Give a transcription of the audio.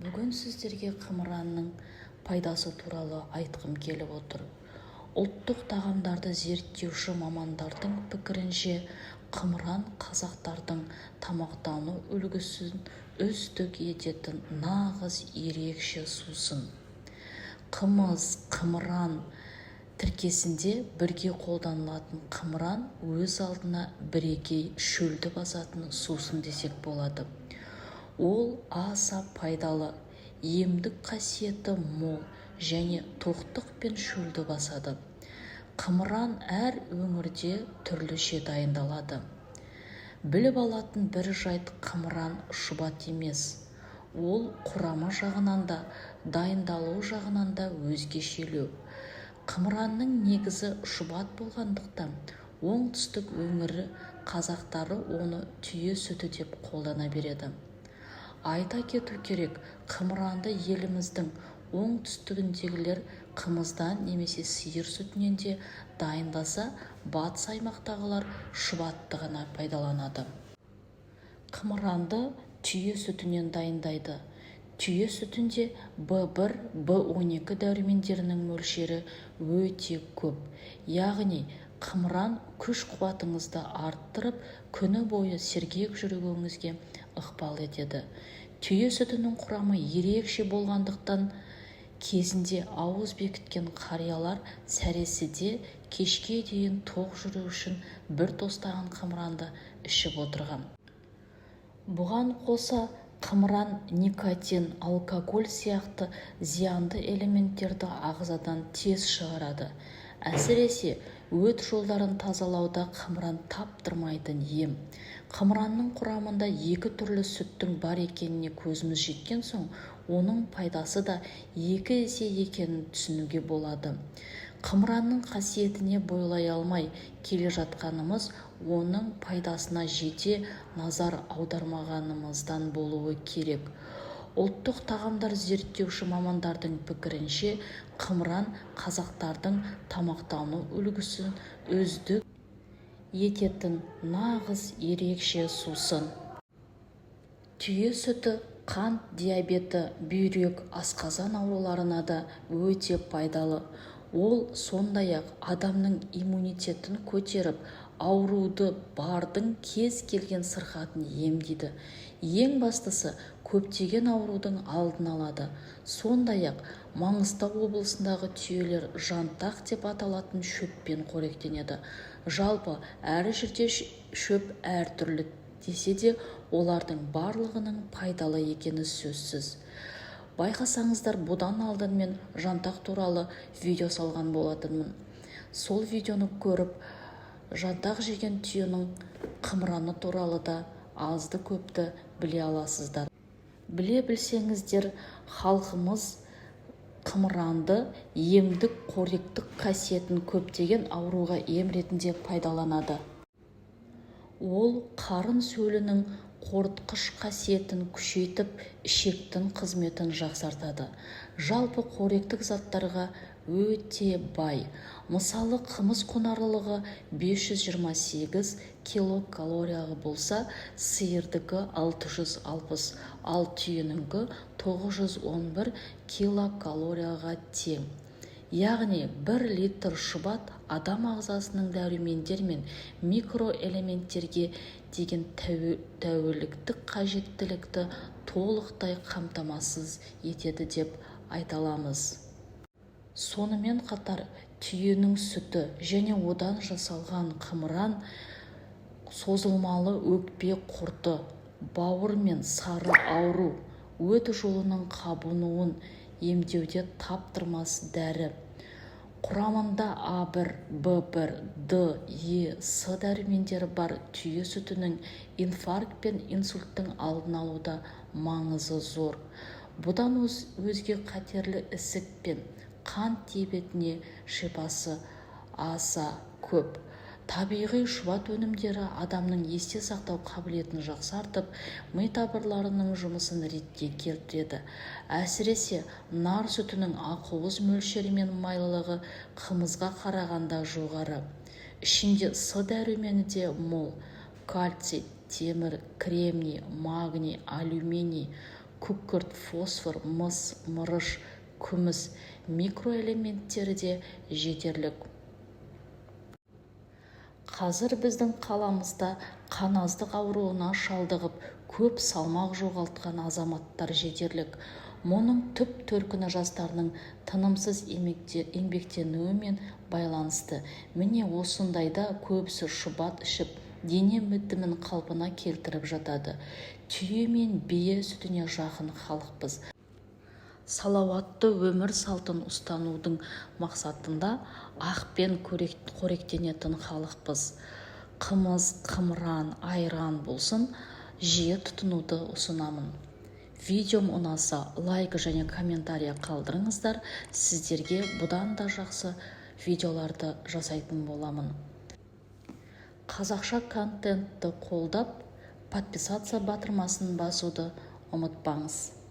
Бүгін сіздерге қымыранның пайдасы туралы айтқым келіп отыр. Ұлттық тағамдарды зерттеуші мамандардың пікірінше, қымыран қазақтардың тамақтану үлгісін үздік ететін нағыз ерекше сусын. Қымыз, қымыран тіркесінде бірге қолданылатын қымыран өз алдына бірегей шөлді басатын сусын десек болады. Ол аса пайдалы, емдік қасиеті мол және тоқтық пен шөлді басады. Қымыран әр өңірде түрліше дайындалады. Біліп алатын бір жайт, қымыран шұбат емес. Ол құрамы жағынан да, дайындалу жағынан да өзгешелеу. Қымыранның негізі шұбат болғандықтан, оңтүстік өңірі қазақтары оны түйе сүті деп қолдана береді. Айта кету керек, қымыранды еліміздің оңтүстігіндегілер қымыздан немесе сиыр сүтінен де дайындаса, батыс аймақтағылар шұбатты ғана пайдаланады. Қымыранды түйе сүтінен дайындайды. Түйе сүтінде В1, В12 дәрумендерінің мөлшері өте көп. Яғни, қымыран күш-қуатыңызды арттырып, күні бойы сергек жүруіңізге ықпал етеді. Түйе сүтінің құрамы ерекше болғандықтан, кезінде ауыз бекіткен қариялар сәресіде кешке дейін тоқ жүру үшін бір тостаған қымыранды ішіп отырған. Бұған қоса, қымыран никотин, алкоголь сияқты зиянды элементтерді ағзадан тез шығарады. Әсіресе өт жолдарын тазалауда қымыран таптырмайтын ем. Қымыранның құрамында екі түрлі сүттің бар екеніне көзіміз жеткен соң, оның пайдасы да екі есе екенін түсінуге болады. Қымыранның қасиетіне бойлай алмай келе жатқанымыз, оның пайдасына жете назар аудармағанымыздан болуы керек. Ұлттық тағамдар зерттеуші мамандардың пікірінше, қымыран қазақтардың тамақтану үлгісін үздік ететін нағыз ерекше сусын. Түйе сүті қант диабеті, бүйрек, асқазан ауруларына да өте пайдалы. Ол сондай-ақ адамның иммунитетін көтеріп, ауруды бардың кез келген сырқатын емдейді. Ең бастысы, көптеген аурудың алдын алады. Сондай-ақ, Маңғыстау облысындағы түйелер жантақ деп аталатын шөппен қоректенеді. Жалпы, әр жерде шөп әртүрлі десе де, олардың барлығының пайдалы екені сөзсіз. Байқасаңыздар, бұдан алдын мен жантақ туралы видео салған болатынмын. Сол видеоны көріп, жантақ жеген түйенің қымыраны туралы да азды көпті біле аласыздар. Біле білсеңіздер, халқымыз қымыранды емдік қоректік қасиетін көптеген ауруға ем ретінде пайдаланады. Ол қарын сөлінің қорытқыш қасиетін күшейтіп, ішектің қызметін жақсартады. Жалпы қоректік заттарға өте бай. Мысалы, қымыз құнарлылығы 528 килокалорияға болса, сиырдікі 660, ал түйеніңкі 911 килокалорияға тең. Яғни 1 литр шұбат адам ағзасының дәрумендер мен микроэлементтерге деген тәуелділіктік қажеттілікті толықтай қамтамасыз етеді деп айта аламыз. Сонымен қатар, түйенің сүті және одан жасалған қымыран созылмалы өкпе құрты, бауыр мен сары ауру, өт жолының қабынуын емдеуде таптырмас дәрі. Құрамында А1, В1, Д, Е, С дәрумендері бар түйе сүтінің инфаркт пен инсульттің алдын алуда маңызы зор. Бұдан өзге қатерлі ісік пен қант диабетіне шипасы аса көп. Табиғи шұбат өнімдері адамның есте сақтау қабілетін жақсартып, ми тамырларының жұмысын ретке келтіреді. Әсіресе нар сүтінің ақуыз мөлшері мен майлылығы қымызға қарағанда жоғары. Ішінде С дәрумені де мол. Кальций, темір, кремний, магний, алюминий, күкірт, фосфор, мыс, мырыш, күміс микроэлементтері де жетерлік. Қазір біздің қаламызда қаназдық ауруына шалдығып, көп салмақ жоғалтқан азаматтар жетерлік. Мұның түп төркіні жастарының тынымсыз еңбектенуімен байланысты. Міне осындайда көбісі шұбат ішіп, дене бітімін қалпына келтіріп жатады. Түйе мен бие сүтіне жақын халықпыз. Салауатты өмір салтын ұстанудың мақсатында ақпен қоректенетін халықпыз. Қымыз, қымыран, айран болсын, жиі тұтынуды ұсынамын. Видеом ұнаса, лайк және комментария қалдырыңыздар. Сіздерге бұдан да жақсы видеоларды жасайтын боламын. Қазақша контентті қолдап, подписаться батырмасын басуды ұмытпаңыз.